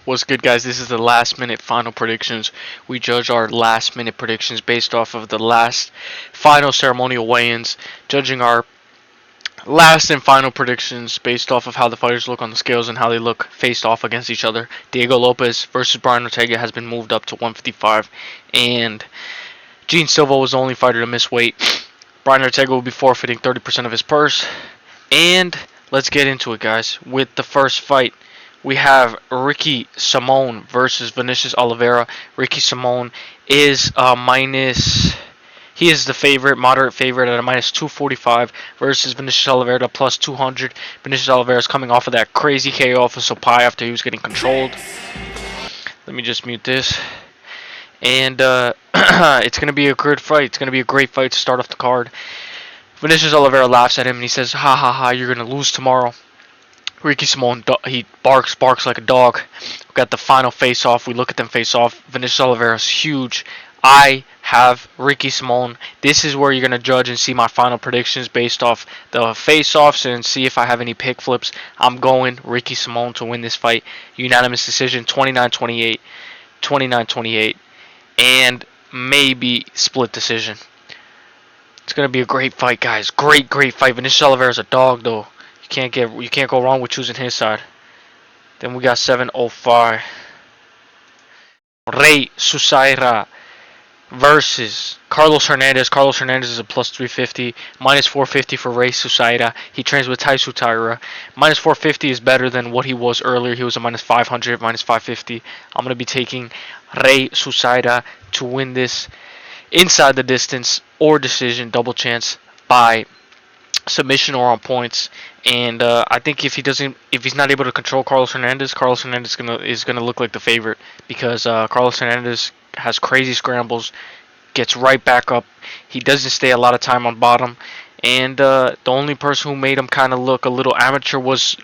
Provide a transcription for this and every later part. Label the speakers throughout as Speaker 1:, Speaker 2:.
Speaker 1: What's good, guys? This is the last minute final predictions. We judge our last minute predictions based off of the last final ceremonial weigh-ins, judging our last and final predictions based off of how the fighters look on the scales and how they look faced off against each other. Diego Lopes versus Brian Ortega has been moved up to 155, and Gene Silva was the only fighter to miss weight. Brian Ortega will be forfeiting 30% of his purse. And let's get into it, guys. With the first fight, we have Ricky Simón versus Vinicius Oliveira. Ricky Simón is he is the favorite, moderate favorite at a minus 245 versus Vinicius Oliveira at plus 200. Vinicius Oliveira is coming off of that crazy KO off of Sopai after he was getting controlled. Let me just mute this. And it's going to be a good fight. It's going to be a great fight to start off the card. Vinicius Oliveira laughs at him and he says, "Ha ha ha, you're going to lose tomorrow." Ricky Simón, he barks like a dog. We got the final face-off. We look at them face-off. Vinicius Oliveira's huge. I have Ricky Simón. This is where you're going to judge and see my final predictions based off the face-offs and see if I have any pick flips. I'm going Ricky Simón to win this fight. Unanimous decision, 29-28, 29-28, and maybe split decision. It's going to be a great fight, guys. Great fight. Vinicius Oliveira's a dog, though. You can't go wrong with choosing his side. Then we got 705. Rey Susaira versus Carlos Hernandez. Carlos Hernandez is a plus 350. Minus 450 for Rey Susaira. He trains with Tsuruya. Minus 450 is better than what he was earlier. He was a minus 500, minus 550. I'm going to be taking Rey Susaira to win this inside the distance or decision, double chance by submission or on points. And I think if he's not able to control Carlos Hernandez is gonna look like the favorite because Carlos Hernandez has crazy scrambles, gets right back up. He doesn't stay a lot of time on bottom, and the only person who made him kind of look a little amateur was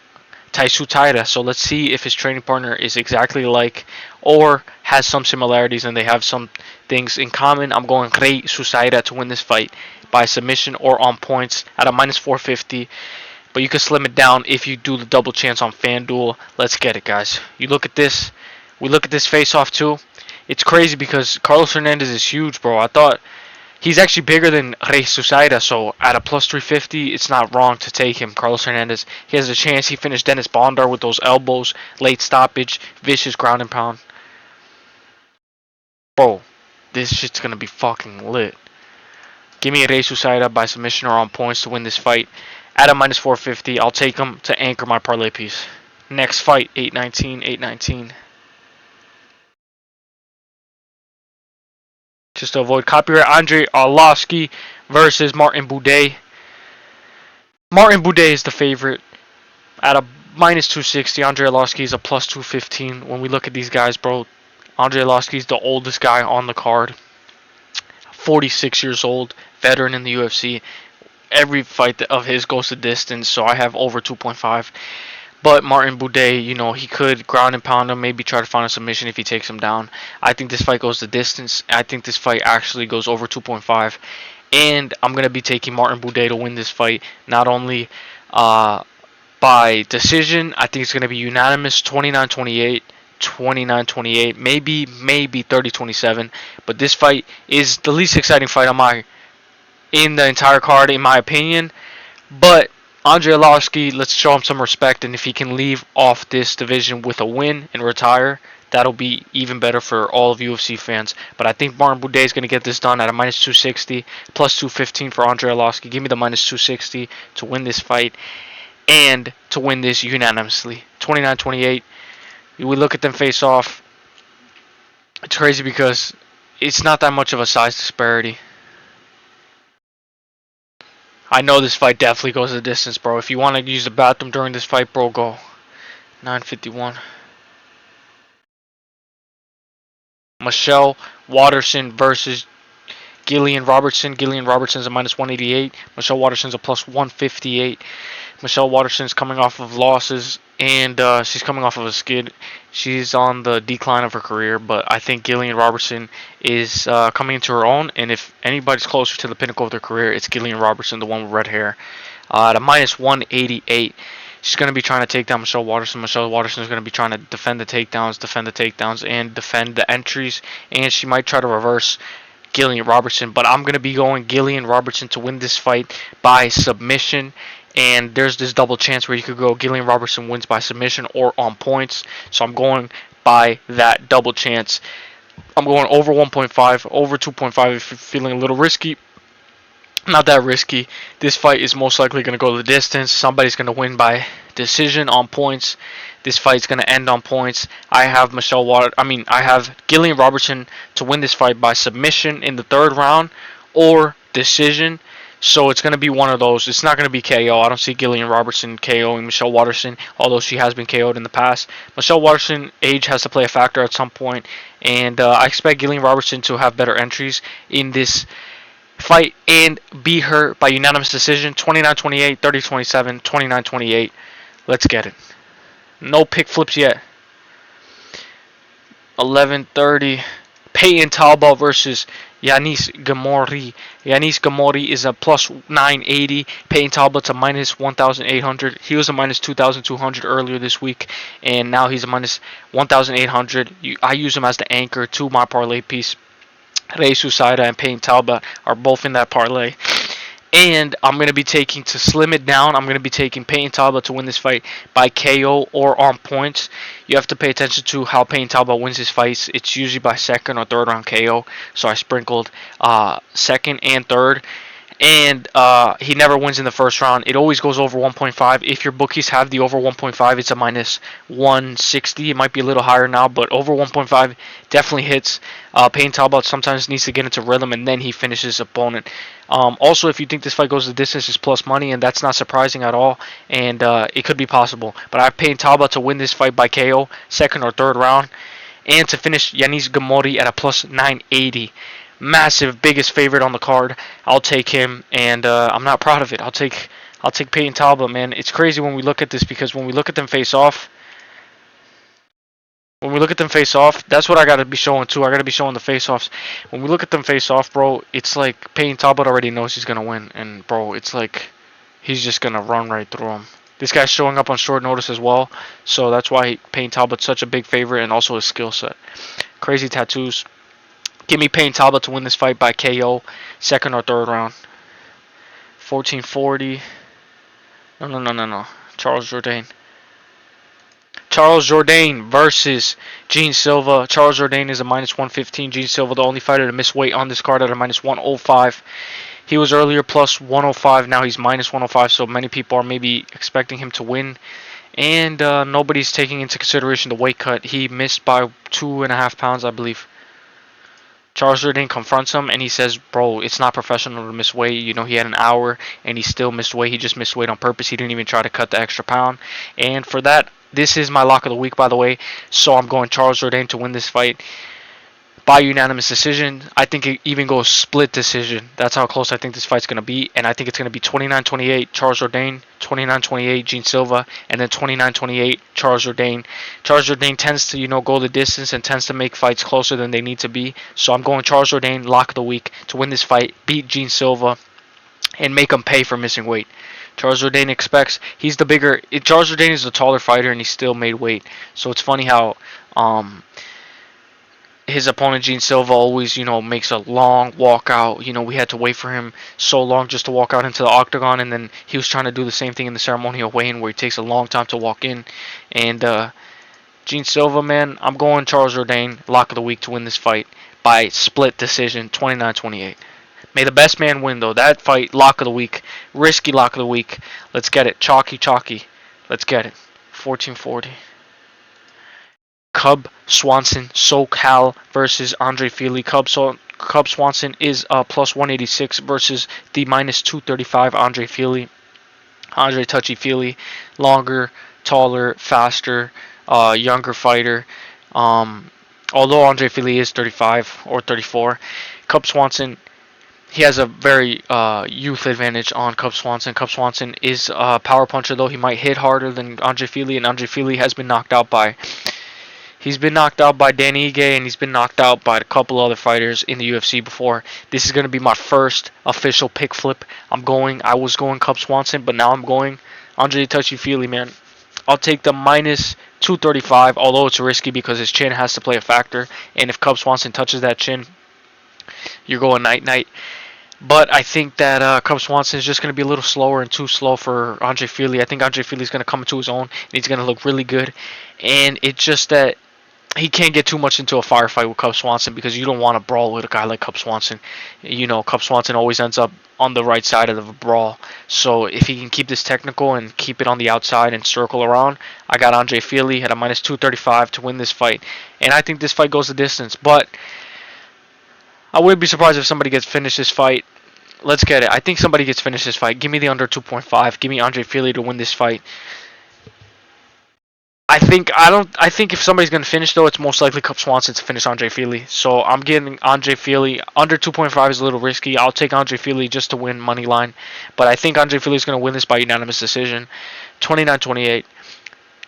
Speaker 1: Tsuruya. So let's see if his training partner is exactly like or has some similarities and they have some things in common. I'm going Rey Susaira to win this fight by submission or on points at a minus 450. But you can slim it down if you do the double chance on FanDuel. Let's get it, guys. You look at this. We look at this face-off, too. It's crazy because Carlos Hernandez is huge, bro. I thought he's actually bigger than Rey Susaira, so at a plus 350, it's not wrong to take him. Carlos Hernandez, he has a chance. He finished Dennis Bondar with those elbows, late stoppage, vicious ground and pound. Bro, this shit's going to be fucking lit. Give me Rey Susaira by submission or on points to win this fight. At a minus 450, I'll take him to anchor my parlay piece. Next fight, 819, 819. Just to avoid copyright, Andrei Arlovski versus Martin Buday. Martin Buday is the favorite at a minus 260. Andrei Arlovski is a plus 215. When we look at these guys, bro, Andrei Arlovski is the oldest guy on the card. 46 years old, veteran in the UFC. Every fight of his goes the distance, so I have over 2.5. But Martin Buday, he could ground and pound him, maybe try to find a submission if he takes him down. I think this fight goes the distance. I think this fight actually goes over 2.5. And I'm going to be taking Martin Buday to win this fight, not only by decision. I think it's going to be unanimous, 29-28. 29-28, maybe 30-27. But this fight is the least exciting fight in the entire card, in my opinion. But Andrei Arlovski, let's show him some respect, and if he can leave off this division with a win and retire, that'll be even better for all of UFC fans. But I think Martin Buday is going to get this done at a minus 260, plus 215 for Andrei Arlovski. Give me the minus 260 to win this fight and to win this unanimously. 29-28. We look at them face off. It's crazy because it's not that much of a size disparity. I know this fight definitely goes the distance, bro. If you want to use the bathroom during this fight, bro, go. 9:51. Michelle Waterson versus Gillian Robertson. Gillian Robertson's a minus 188. Michelle Waterson's a plus 158. Michelle Waterson's coming off of losses, and she's coming off of a skid. She's on the decline of her career, but I think Gillian Robertson is coming into her own, and if anybody's closer to the pinnacle of their career, it's Gillian Robertson, the one with red hair. At a minus 188. She's going to be trying to take down Michelle Waterson. Michelle Waterson is going to be trying to defend the takedowns, and defend the entries. And she might try to reverse Gillian Robertson. But I'm going to be going Gillian Robertson to win this fight by submission. And there's this double chance where you could go Gillian Robertson wins by submission or on points. So I'm going by that double chance. I'm going over 1.5, over 2.5 if you're feeling a little risky. Not that risky. This fight is most likely going to go the distance. Somebody's going to win by decision on points. This fight's going to end on points. I have I have Gillian Robertson to win this fight by submission in the 3rd round or decision. So it's going to be one of those. It's not going to be KO. I don't see Gillian Robertson KOing Michelle Waterson, although she has been KO'd in the past. Michelle Waterson, age has to play a factor at some point, and I expect Gillian Robertson to have better entries in this fight and beat her by unanimous decision, 29-28, 30-27, 29-28. Let's get it. No pick flips yet. 11:30. Payton Talbott versus Yanis Ghemmouri. Yanis Ghemmouri is a plus 980. Payton Talbott's a minus 1,800. He was a minus 2,200 earlier this week, and now he's a minus 1,800. I use him as the anchor to my parlay piece. Uselyis and Payton Talbott are both in that parlay. And I'm going to be taking, to slim it down, I'm going to be taking Payton Talbott to win this fight by KO or on points. You have to pay attention to how Payton Talbott wins his fights. It's usually by 2nd or 3rd round KO. So I sprinkled 2nd and 3rd. And he never wins in the 1st round. It always goes over 1.5. If your bookies have the over 1.5, it's a minus 160. It might be a little higher now, but over 1.5 definitely hits. Payton Talbott sometimes needs to get into rhythm, and then he finishes his opponent. Also, if you think this fight goes the distance, it's plus money, and that's not surprising at all. And it could be possible. But I have Payton Talbott to win this fight by KO, 2nd or 3rd round, and to finish Yanis Ghemmouri at a plus 980. Massive, biggest favorite on the card. I'll take him, and I'm not proud of it. I'll take Payton Talbott, man. It's crazy when we look at this, because when we look at them face off, that's what I gotta be showing too. I gotta be showing the face offs. When we look at them face off, bro, it's like Payton Talbott already knows he's gonna win, and bro, it's like he's just gonna run right through him. This guy's showing up on short notice as well, so that's why Payton Talbott's such a big favorite, and also his skill set. Crazy tattoos. Give me Payton Talbott to win this fight by KO, 2nd or 3rd round. 1440. No. Charles Jourdain. Charles Jourdain versus Gene Silva. Charles Jourdain is a minus 115. Gene Silva, the only fighter to miss weight on this card, at a minus 105. He was earlier plus 105. Now he's minus 105. So many people are maybe expecting him to win. And nobody's taking into consideration the weight cut. He missed by 2.5 pounds, I believe. Charles Jourdain confronts him, and he says, bro, it's not professional to miss weight. You know, he had an hour, and he still missed weight. He just missed weight on purpose. He didn't even try to cut the extra pound. And for that, this is my lock of the week, by the way. So I'm going Charles Jourdain to win this fight by unanimous decision. I think it even goes split decision. That's how close I think this fight's going to be. And I think it's going to be 29-28 Charles Jourdain, 29-28 Gene Silva, and then 29-28 Charles Jourdain. Charles Jourdain tends to, go the distance and tends to make fights closer than they need to be. So I'm going Charles Jourdain, lock of the week, to win this fight, beat Gene Silva, and make him pay for missing weight. Charles Jourdain expects, Charles Jourdain is a taller fighter, and he still made weight. So it's funny how his opponent Gene Silva always, makes a long walkout. We had to wait for him so long just to walk out into the octagon, and then he was trying to do the same thing in the ceremonial weigh-in where he takes a long time to walk in. And Gene Silva, man, I'm going Charles Jourdain, lock of the week, to win this fight by split decision, 29-28. May the best man win, though. That fight, lock of the week, risky lock of the week. Let's get it. Chalky. Let's get it. 1440. Cub Swanson, SoCal versus Andrei Fili. Cub Swanson is plus 186 versus the minus 235 Andrei Fili. Andrei Touchy Fili, longer, taller, faster, younger fighter. Although Andrei Fili is 35 or 34, Cub Swanson, he has a very youth advantage on Cub Swanson. Cub Swanson is a power puncher, though he might hit harder than Andrei Fili, and Andrei Fili has been knocked out by Danny Ige, and he's been knocked out by a couple other fighters in the UFC before. This is going to be my first official pick flip. I was going Cub Swanson, but now I'm going Andrei Fili, man. I'll take the minus 235, although it's risky because his chin has to play a factor. And if Cub Swanson touches that chin, you're going night-night. But I think that Cub Swanson is just going to be a little slower and too slow for Andrei Fili. I think Andrei Fili is going to come into his own, and he's going to look really good. And it's just that he can't get too much into a firefight with Cub Swanson because you don't want to brawl with a guy like Cub Swanson. You know, Cub Swanson always ends up on the right side of the brawl. So if he can keep this technical and keep it on the outside and circle around, I got Andrei Fili at a minus 235 to win this fight. And I think this fight goes the distance. But I wouldn't be surprised if somebody gets finished this fight. Let's get it. I think somebody gets finished this fight. Give me the under 2.5. Give me Andrei Fili to win this fight. I think if somebody's gonna finish though, it's most likely Cub Swanson to finish Andrei Fili. So I'm getting Andrei Fili. Under 2.5 is a little risky. I'll take Andrei Fili just to win money line. But I think Andrei Fili is gonna win this by unanimous decision. 29-28.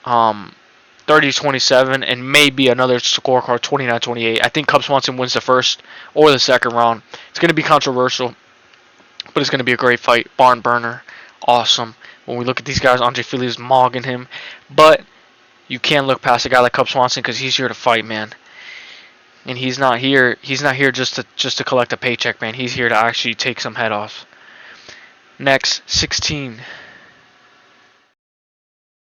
Speaker 1: 30-27, and maybe another scorecard 29-28. I think Cub Swanson wins the first or the second round. It's going to be controversial, but it's going to be a great fight. Barn burner. Awesome. When we look at these guys, Andrei Fili is mogging him. But you can't look past a guy like Cub Swanson because he's here to fight, man. And he's not here just to collect a paycheck, man. He's here to actually take some head off. Next, 16.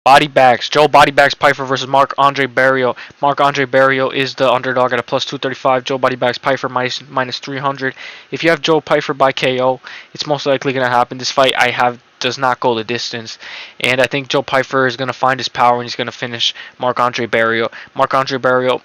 Speaker 1: Body bags. Joe Body Bags Pyfer versus Marc-André Barriault. Marc-André Barriault is the underdog at a plus 235. Joe Body Bags Pyfer minus 300. If you have Joe Pyfer by KO, it's most likely going to happen. This fight does not go the distance. And I think Joe Pyfer is going to find his power and he's going to finish Marc-André Barriault. Marc-André Barriault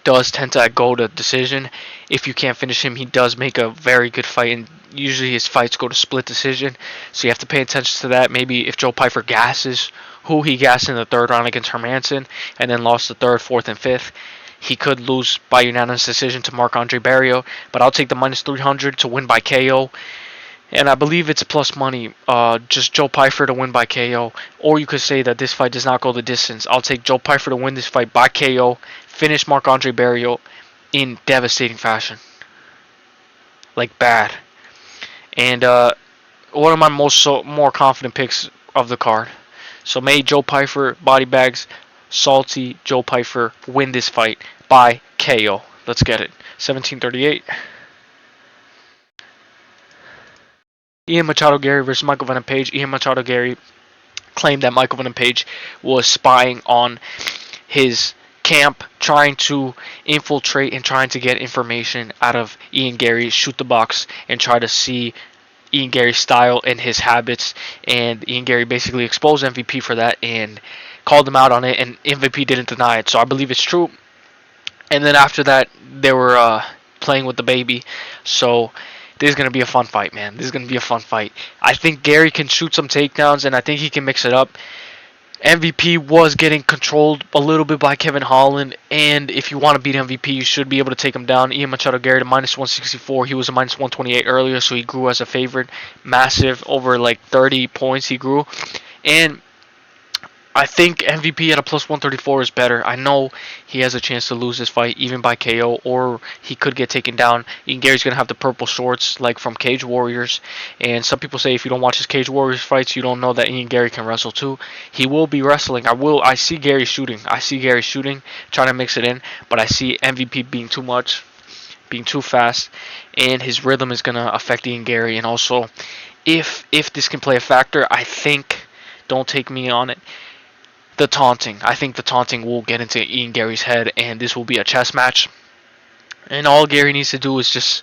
Speaker 1: does tend to go to decision. If you can't finish him, he does make a very good fight, and usually his fights go to split decision. So you have to pay attention to that. Maybe if Joe Pyfer gasses, who he gassed in the third round against Hermanson, and then lost the third, fourth, and fifth, he could lose by unanimous decision to Marc-André Barriault. But I'll take the minus 300 to win by KO. And I believe it's plus money, just Joe Pyfer to win by KO. Or you could say that this fight does not go the distance. I'll take Joe Pyfer to win this fight by KO, finish Marc-André Barriault in devastating fashion. Like bad. And one of my more confident picks of the card. So may Joe Pyfer, body bags, salty Joe Pyfer win this fight by KO. Let's get it. 17:38. Ian Machado Garry versus Michael Venom Page. Ian Machado Garry claimed that Michael Venom Page was spying on his camp, trying to infiltrate and trying to get information out of Ian Garry, shoot the box, and try to see Ian Garry's style and his habits. And Ian Garry basically exposed MVP for that and called him out on it, and MVP didn't deny it. So I believe it's true. And then after that, they were playing with the baby. So this is going to be a fun fight, man. This is going to be a fun fight. I think Garry can shoot some takedowns, and I think he can mix it up. MVP was getting controlled a little bit by Kevin Holland, and if you want to beat MVP, you should be able to take him down. Ian Machado Garry to minus 164. He was a minus 128 earlier, so he grew as a favorite. Massive, over like 30 points he grew. And I think MVP at a plus 134 is better. I know he has a chance to lose this fight even by KO, or he could get taken down. Ian Garry's going to have the purple shorts like from Cage Warriors. And some people say if you don't watch his Cage Warriors fights, you don't know that Ian Garry can wrestle too. He will be wrestling. I see Garry shooting. Trying to mix it in. But I see MVP being too much, being too fast. And his rhythm is going to affect Ian Garry. And also, if this can play a factor, I think, don't take me on it, the taunting. I think the taunting will get into Ian Garry's head, and this will be a chess match. And all Garry needs to do is just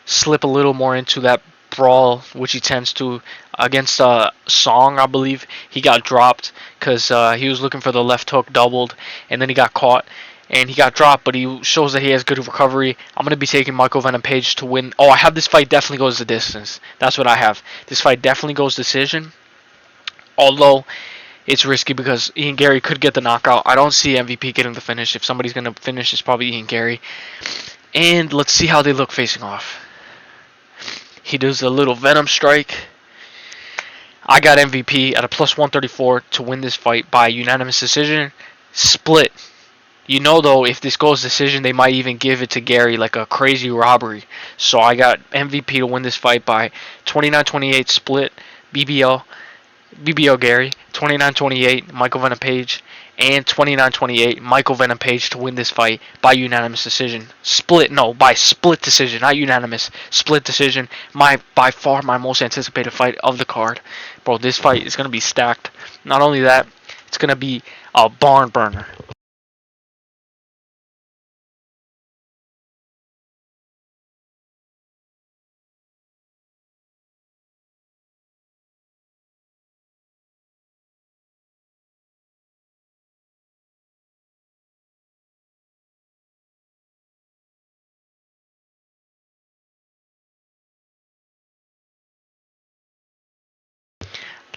Speaker 1: slip a little more into that brawl, which he tends to against Song, I believe. He got dropped because he was looking for the left hook doubled, and then he got caught, and he got dropped, but he shows that he has good recovery. I'm going to be taking Michael Venom Page to win. Oh, I have this fight definitely goes the distance. That's what I have. This fight definitely goes decision, although it's risky because Ian Garry could get the knockout. I don't see MVP getting the finish. If somebody's going to finish, it's probably Ian Garry. And let's see how they look facing off. He does a little Venom strike. I got MVP at a plus 134 to win this fight by unanimous decision. Split. You know, though, if this goes decision, they might even give it to Garry like a crazy robbery. So I got MVP to win this fight by 29-28 split. BBL. BBL Gary, 29-28, Michael Venom Page, and 29-28, Michael Venom Page to win this fight by unanimous decision. By split decision, not unanimous. Split decision. By far my most anticipated fight of the card. Bro, this fight is going to be stacked. Not only that, it's going to be a barn burner.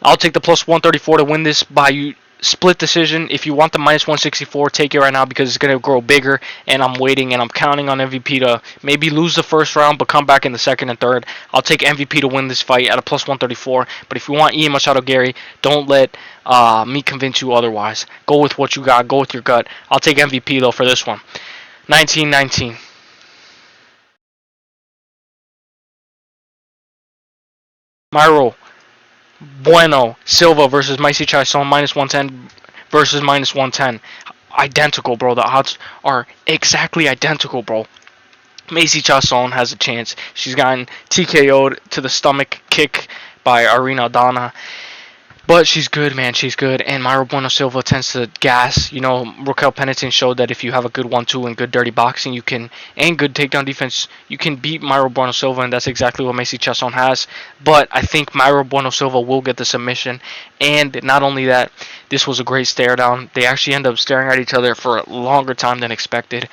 Speaker 1: I'll take the plus 134 to win this by split decision. If you want the minus 164, take it right now because it's going to grow bigger. And I'm waiting and I'm counting on MVP to maybe lose the first round but come back in the second and third. I'll take MVP to win this fight at a plus 134. But if you want Ian Machado Gary, don't let me convince you otherwise. Go with what you got. Go with your gut. I'll take MVP though for this one. 19-19. Mayra Bueno Silva versus Macy Chison minus 110 versus minus 110. Identical, bro. The odds are exactly identical, bro. Macy Chasson has a chance. She's gotten TKO'd to the stomach kick by Arena Donna. But she's good, man. She's good. And Mayra Bueno Silva tends to gas. You know, Raquel Pennington showed that if you have a good 1-2 and good dirty boxing, you can, and good takedown defense, you can beat Mayra Bueno Silva, and that's exactly what Macy Chasson has. But I think Mayra Bueno Silva will get the submission. And not only that, this was a great stare down. They actually end up staring at each other for a longer time than expected.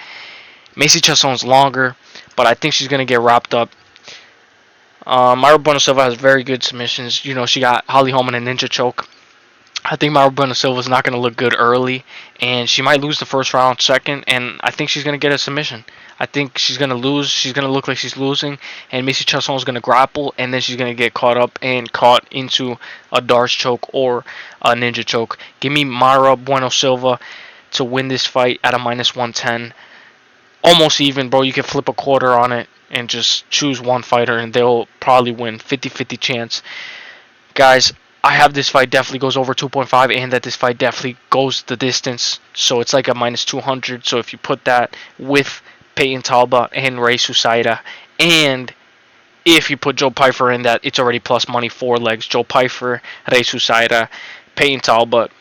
Speaker 1: Macy Chasson's longer, but I think she's going to get wrapped up. Mayra Bueno Silva has very good submissions. You know, she got Holly Holm in a ninja choke. I think Mayra Bueno Silva is not going to look good early, and she might lose the first round second, and I think she's going to get a submission. I think she's going to lose. She's going to look like she's losing, and Macy Chasson is going to grapple, and then she's going to get caught up and caught into a Darce choke or a ninja choke. Give me Mayra Bueno Silva to win this fight at a minus 110. Almost even, bro. You can flip a quarter on it and just choose one fighter and they'll probably win. 50-50 chance. Guys, I have this fight definitely goes over 2.5 and that this fight definitely goes the distance. So it's like a minus 200. So if you put that with Payton Talbott and Ray Susaida, and if you put Joe Pyfer in that, it's already plus money 4 legs. Joe Pyfer, Ray Susaida, Payton Talbott,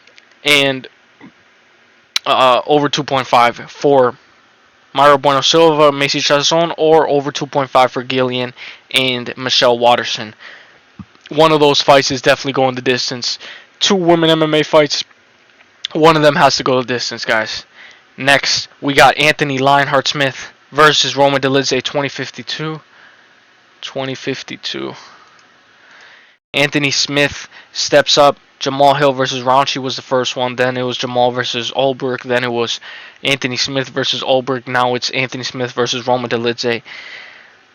Speaker 1: and over 2.5 for Mayra Bueno Silva, Macy Chasson, or over 2.5 for Gillian and Michelle Waterson. One of those fights is definitely going the distance. 2 women MMA fights. One of them has to go the distance, guys. Next, we got Anthony Lionheart Smith versus Roman Dolidze 2052. 2052. Anthony Smith steps up. Jamal Hill versus Raunchy was the first one. Then it was Jamal versus Olberg. Then it was Anthony Smith versus Olberg. Now it's Anthony Smith versus Roman Dolidze.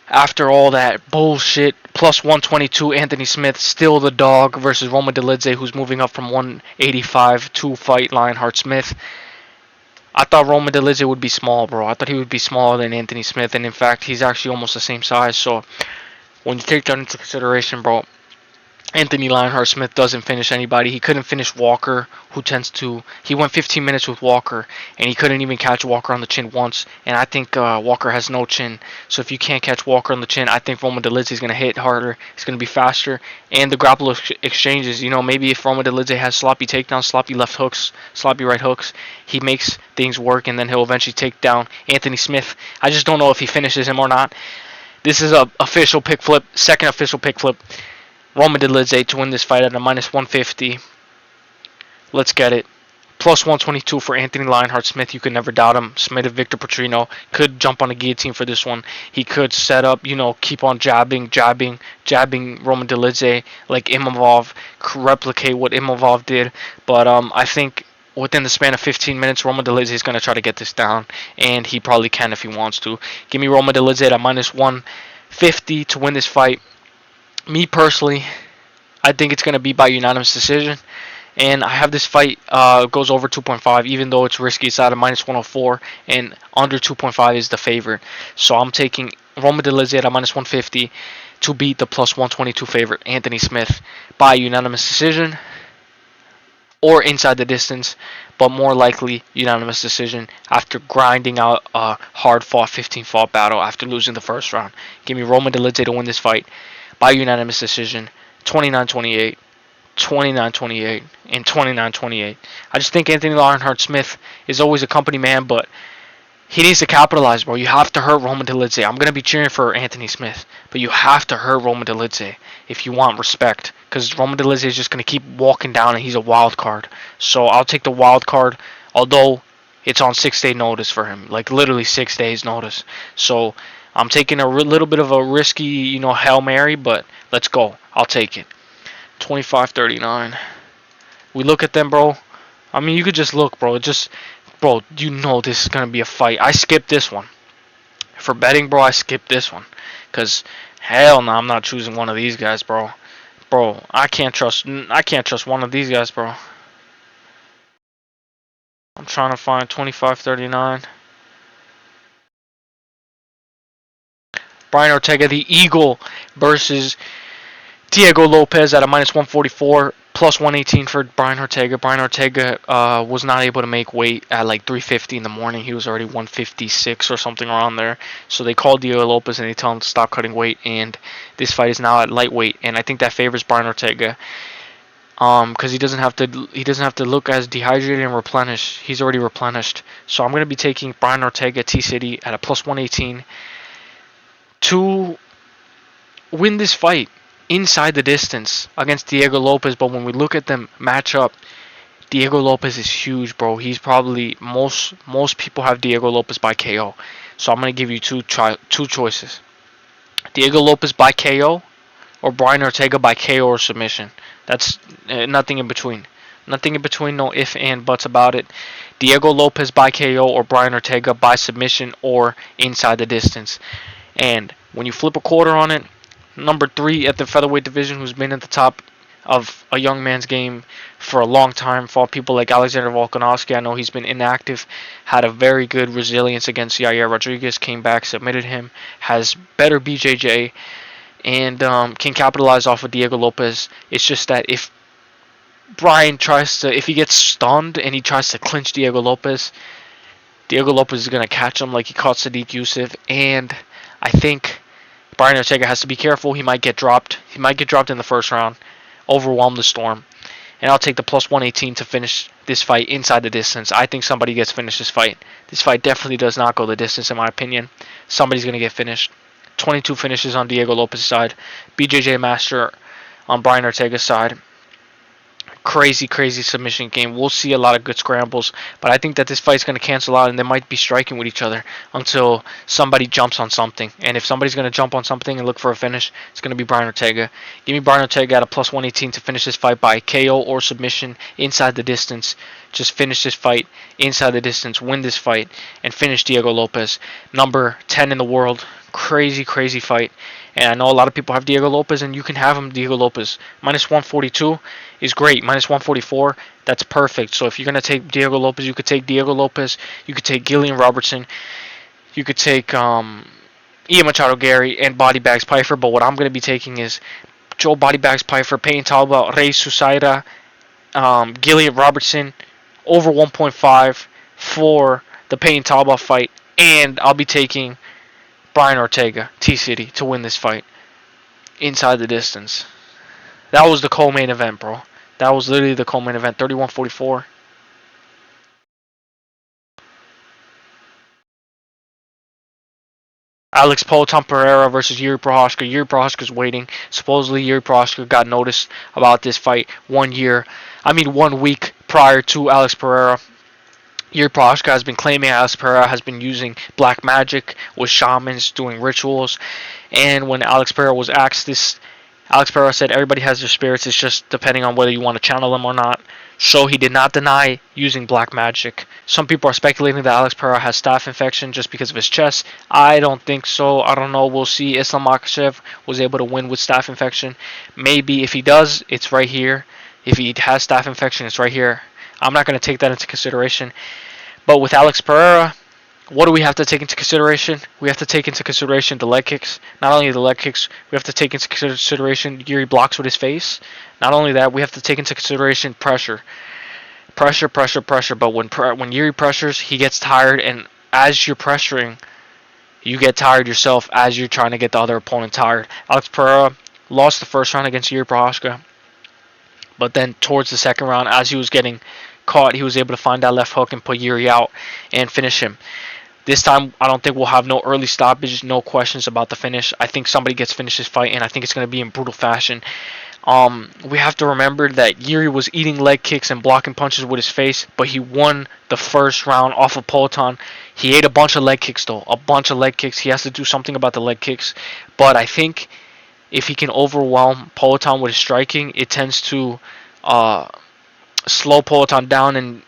Speaker 1: After all that bullshit, plus 122, Anthony Smith, still the dog versus Roman Dolidze, who's moving up from 185 to fight Lionheart Smith. I thought Roman Dolidze would be small, bro. I thought he would be smaller than Anthony Smith. And in fact, he's actually almost the same size. So when you take that into consideration, bro, Anthony Lionheart Smith doesn't finish anybody. He couldn't finish Walker, who tends to... He went 15 minutes with Walker, and he couldn't even catch Walker on the chin once. And I think Walker has no chin. So if you can't catch Walker on the chin, I think Roman Dolidze is going to hit harder. It's going to be faster. And the grapple exchanges, you know, maybe if Roman Dolidze has sloppy takedowns, sloppy left hooks, sloppy right hooks, he makes things work, and then he'll eventually take down Anthony Smith. I just don't know if he finishes him or not. This is a official pick flip, second official pick flip. Roman Dolidze to win this fight at a minus 150. Let's get it. Plus 122 for Anthony Lionheart Smith. You could never doubt him. Submitted Victor Petrino. Could jump on a guillotine for this one. He could set up, you know, keep on jabbing Roman Dolidze like Imavov. Replicate what Imavov did. But I think within the span of 15 minutes, Roman Dolidze is going to try to get this down. And he probably can if he wants to. Give me Roman Dolidze at a minus 150 to win this fight. Me personally, I think it's going to be by unanimous decision. And I have this fight goes over 2.5, even though it's risky. It's at a minus 104, and under 2.5 is the favorite. So I'm taking Roman Dolidze at a minus 150 to beat the plus 122 favorite, Anthony Smith, by unanimous decision. or inside the distance, but more likely unanimous decision after grinding out a hard-fought 15-fought battle after losing the first round. Give me Roman Dolidze to win this fight by unanimous decision, 29-28, 29-28, and 29-28. I just think Anthony Lionheart-Smith is always a company man, but he needs to capitalize, bro. You have to hurt Roman Dolidze. I'm going to be cheering for Anthony Smith, but you have to hurt Roman Dolidze if you want respect, because Roman Dolidze is just going to keep walking down, and he's a wild card. So I'll take the wild card, although it's on 6-day notice for him, like literally 6 days notice. So I'm taking a little bit of a risky, Hail Mary, but let's go. I'll take it. 25-39. We look at them, bro. I mean, you could just look, bro. Bro, this is going to be a fight. I skipped this one. For betting, bro, I skipped this one. Because, hell no, I'm not choosing one of these guys, bro. Bro, I can't trust one of these guys, bro. I'm trying to find 25-39. Brian Ortega, the Eagle, versus Diego Lopes at a -144, +118 for Brian Ortega. Brian Ortega was not able to make weight at like 3:50 in the morning. He was already 156 or something around there. So they called Diego Lopes and they tell him to stop cutting weight. And this fight is now at lightweight, and I think that favors Brian Ortega. Because he doesn't have to look as dehydrated and replenish. He's already replenished. So I'm gonna be taking Brian Ortega T-City at a +118 to win this fight inside the distance against Diego Lopes. But when we look at them match up, Diego Lopes is huge, bro. He's probably most people have Diego Lopes by KO. So I'm gonna give you two choices: Diego Lopes by KO or Brian Ortega by KO or submission. That's nothing in between. Nothing in between. No ifs and buts about it. Diego Lopes by KO or Brian Ortega by submission or inside the distance. And when you flip a quarter on it, number 3 at the featherweight division, who's been at the top of a young man's game for a long time, fought people like Alexander Volkanovski. I know he's been inactive, had a very good resilience against Yair Rodriguez, came back, submitted him, has better BJJ, and can capitalize off of Diego Lopes. It's just that if he gets stunned and he tries to clinch Diego Lopes is going to catch him like he caught Sadiq Youssef, and I think Brian Ortega has to be careful. He might get dropped. He might get dropped in the first round, overwhelm the storm. And I'll take the +118 to finish this fight inside the distance. I think somebody gets finished this fight. This fight definitely does not go the distance, in my opinion. Somebody's going to get finished. 22 finishes on Diego Lopes' side. BJJ Master on Brian Ortega's side. Crazy submission game. We'll see a lot of good scrambles, but I think that this fight's going to cancel out and they might be striking with each other until somebody jumps on something. And if somebody's going to jump on something and look for a finish, it's going to be Brian Ortega. Give me Brian Ortega at a +118 to finish this fight by KO or submission inside the distance. Just finish this fight inside the distance, win this fight, and finish Diego Lopes, number 10 in the world. Crazy fight. And I know a lot of people have Diego Lopes, and you can have him, Diego Lopes. -142 is great. -144, that's perfect. So if you're going to take Diego Lopes, you could take Diego Lopes. You could take Gillian Robertson. You could take Ian Machado Garry and Body Bags Pyfer. But what I'm going to be taking is Joe Body Bags Pyfer, Payton Talbott, Ray Susaira, Gillian Robertson, over 1.5 for the Payton Talbott fight. And I'll be taking Brian Ortega, T-City, to win this fight inside the distance. That was the co-main event, bro. That was literally the co-main event, 31-44. Alex Payton Pereira versus Yuri Prochazka. Yuri Prochazka's waiting. Supposedly, Yuri Prochazka got noticed about this fight 1 week prior to Alex Pereira. Yuri Prochazka has been claiming Alex Pereira has been using black magic with shamans doing rituals. And when Alex Pereira was asked this, Alex Pereira said everybody has their spirits. It's just depending on whether you want to channel them or not. So he did not deny using black magic. Some people are speculating that Alex Pereira has staph infection just because of his chest. I don't think so. I don't know. We'll see. Islam Makhachev was able to win with staph infection. Maybe if he does, it's right here. If he has staph infection, it's right here. I'm not going to take that into consideration. But with Alex Pereira, what do we have to take into consideration? We have to take into consideration the leg kicks. Not only the leg kicks, we have to take into consideration Yuri blocks with his face. Not only that, we have to take into consideration pressure. Pressure, pressure, pressure. But when Yuri pressures, he gets tired, and as you're pressuring, you get tired yourself as you're trying to get the other opponent tired. Alex Pereira lost the first round against Yuri Prochazka, but then towards the second round, as he was getting caught, he was able to find that left hook and put Yuri out and finish him. This time, I don't think we'll have no early stoppage, no questions about the finish. I think somebody gets finished this fight, and I think it's going to be in brutal fashion. We have to remember that Yuri was eating leg kicks and blocking punches with his face, but he won the first round off of Payton. He ate a bunch of leg kicks, though. A bunch of leg kicks. He has to do something about the leg kicks. But I think if he can overwhelm Payton with his striking, it tends to slow Payton down and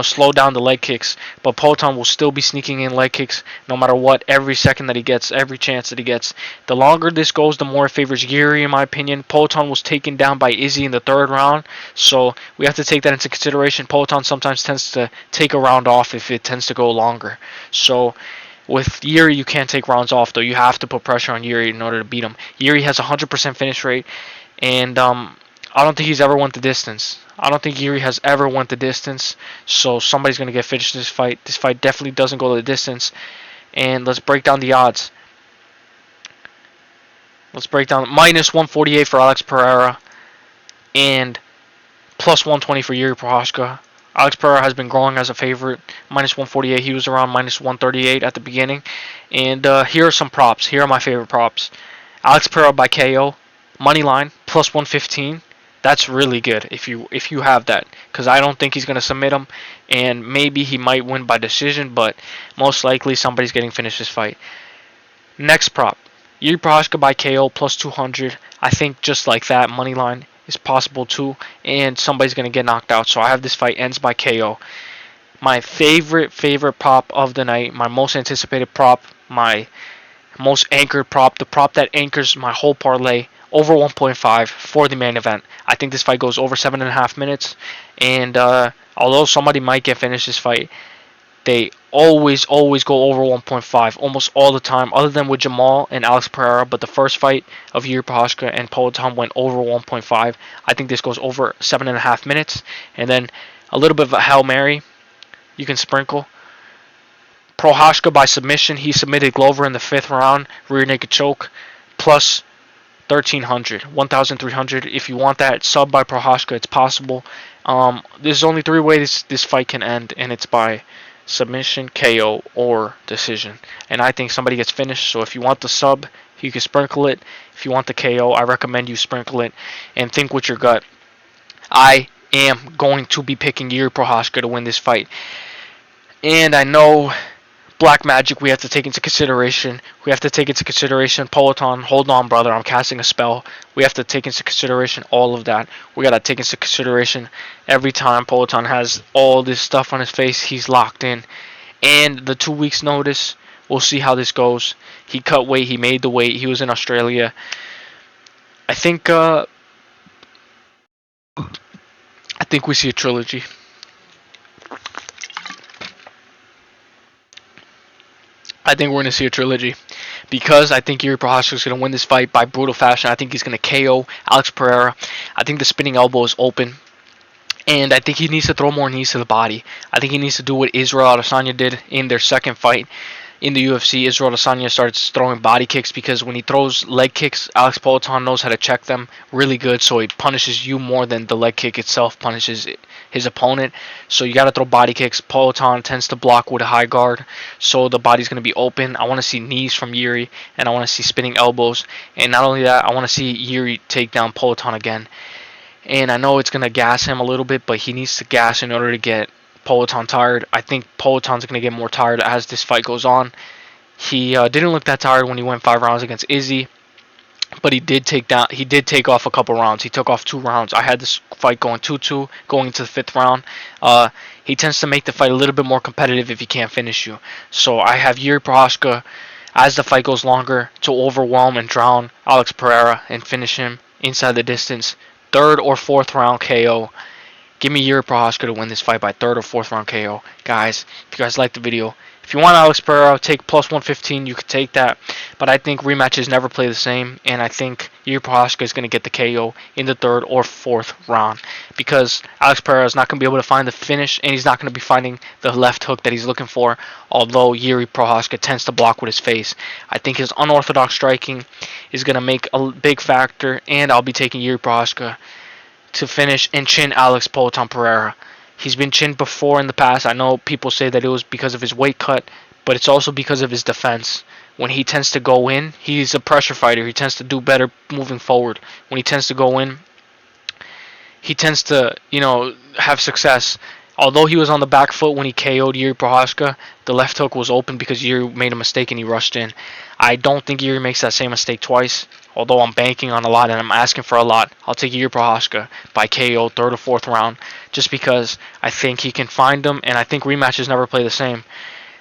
Speaker 1: slow down the leg kicks. But Payton will still be sneaking in leg kicks no matter what, every second that he gets, every chance that he gets. The longer this goes, the more it favors Yuri, in my opinion. Payton was taken down by Izzy in the third round, so we have to take that into consideration. Payton sometimes tends to take a round off if it tends to go longer. So with Yuri, you can't take rounds off, though. You have to put pressure on Yuri in order to beat him. Yuri has a 100% finish rate, and I don't think he's ever won the distance. I don't think Yuri has ever won the distance, so somebody's going to get finished this fight. This fight definitely doesn't go the distance, and let's break down the odds. Let's break down minus 148 for Alex Pereira and plus 120 for Yuri Prochazka. Alex Pereira has been growing as a favorite. Minus 148. He was around minus 138 at the beginning. And here are some props. Here are my favorite props. Alex Pereira by KO. Money line plus 115. That's really good if you have that, because I don't think he's going to submit him, and maybe he might win by decision, but most likely somebody's getting finished this fight. Next prop. Yuri Prochazka by KO plus 200. I think just like that, money line is possible too, and somebody's going to get knocked out. So I have this fight ends by KO. My favorite prop of the night, my most anticipated prop, my most anchored prop, the prop that anchors my whole parlay, over 1.5 for the main event. I think this fight goes over 7.5 minutes, and although somebody might get finished this fight, they always go over 1.5 almost all the time, other than with Jamal and Alex Pereira. But the first fight of Yuri Prochazka and Payton went over 1.5. I think this goes over 7.5 minutes, and then a little bit of a Hail Mary you can sprinkle. Prochazka by submission. He submitted Glover in the 5th round, rear naked choke, plus 1,300. If you want that sub by Prochazka, it's possible. There's only 3 ways this fight can end, and it's by submission, KO, or decision. And I think somebody gets finished. So if you want the sub, you can sprinkle it. If you want the KO, I recommend you sprinkle it and think with your gut. I am going to be picking Yuri Prochazka to win this fight, and I know black magic we have to take into consideration. We have to take into consideration Payton. Hold on, brother. I'm casting a spell. We have to take into consideration all of that. We got to take into consideration every time Payton has all this stuff on his face, he's locked in. And the 2 weeks notice, we'll see how this goes. He cut weight. He made the weight. He was in Australia. I think we see a trilogy. I think we're going to see a trilogy, because I think Yuri Prochazka is going to win this fight by brutal fashion. I think he's going to KO Alex Pereira. I think the spinning elbow is open, and I think he needs to throw more knees to the body. I think he needs to do what Israel Adesanya did in their second fight in the UFC. Israel Adesanya starts throwing body kicks, because when he throws leg kicks, Alex Payton knows how to check them really good, so he punishes you more than the leg kick itself punishes his opponent. So you got to throw body kicks. Payton tends to block with a high guard, so the body's going to be open. I want to see knees from Yuri, and I want to see spinning elbows. And not only that, I want to see Yuri take down Payton again. And I know it's going to gas him a little bit, but he needs to gas in order to get Payton tired. I think Payton's going to get more tired as this fight goes on. He didn't look that tired when he went 5 rounds against Izzy, but he did take off a couple rounds. He took off 2 rounds. I had this fight going 2-2 going into the 5th round. He tends to make the fight a little bit more competitive if he can't finish you. So I have Yuri Prochazka, as the fight goes longer, to overwhelm and drown Alex Pereira and finish him inside the distance. 3rd or 4th round KO. Give me Yuri Prochazka to win this fight by 3rd or 4th round KO. Guys, if you guys liked the video, if you want Alex Pereira, take plus 115. You could take that. But I think rematches never play the same. And I think Yuri Prochazka is going to get the KO in the 3rd or 4th round. Because Alex Pereira is not going to be able to find the finish. And he's not going to be finding the left hook that he's looking for. Although Yuri Prochazka tends to block with his face. I think his unorthodox striking is going to make a big factor. And I'll be taking Yuri Prochazka to finish and chin Alex Pereira. He's been chinned before in the past. I know people say that it was because of his weight cut, but it's also because of his defense. When he tends to go in, he's a pressure fighter. He tends to do better moving forward. When he tends to go in, he tends to, have success. Although he was on the back foot when he KO'd Yuri Prochazka, the left hook was open because Yuri made a mistake and he rushed in. I don't think Yuri makes that same mistake twice. Although I'm banking on a lot and I'm asking for a lot, I'll take Yuri Prochazka by KO 3rd or 4th round just because I think he can find him and I think rematches never play the same.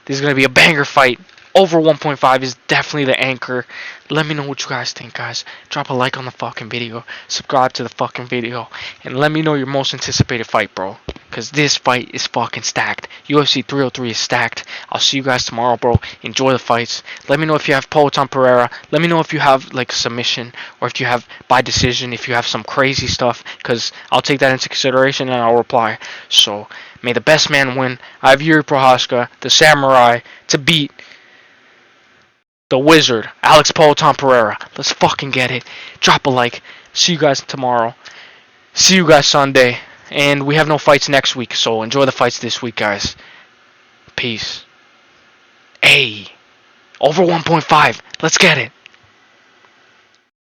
Speaker 1: This is going to be a banger fight. Over 1.5 is definitely the anchor. Let me know what you guys think, guys. Drop a like on the fucking video. Subscribe to the fucking video. And let me know your most anticipated fight, bro. Because this fight is fucking stacked. UFC 303 is stacked. I'll see you guys tomorrow, bro. Enjoy the fights. Let me know if you have Payton Pereira. Let me know if you have, like, submission. Or if you have by decision. If you have some crazy stuff. Because I'll take that into consideration and I'll reply. So, may the best man win. I have Yuri Prochazka, the samurai, to beat the wizard, Alex Pereira. Let's fucking get it. Drop a like. See you guys tomorrow. See you guys Sunday. And we have no fights next week, so enjoy the fights this week, guys. Peace. Hey. Over 1.5. Let's get it.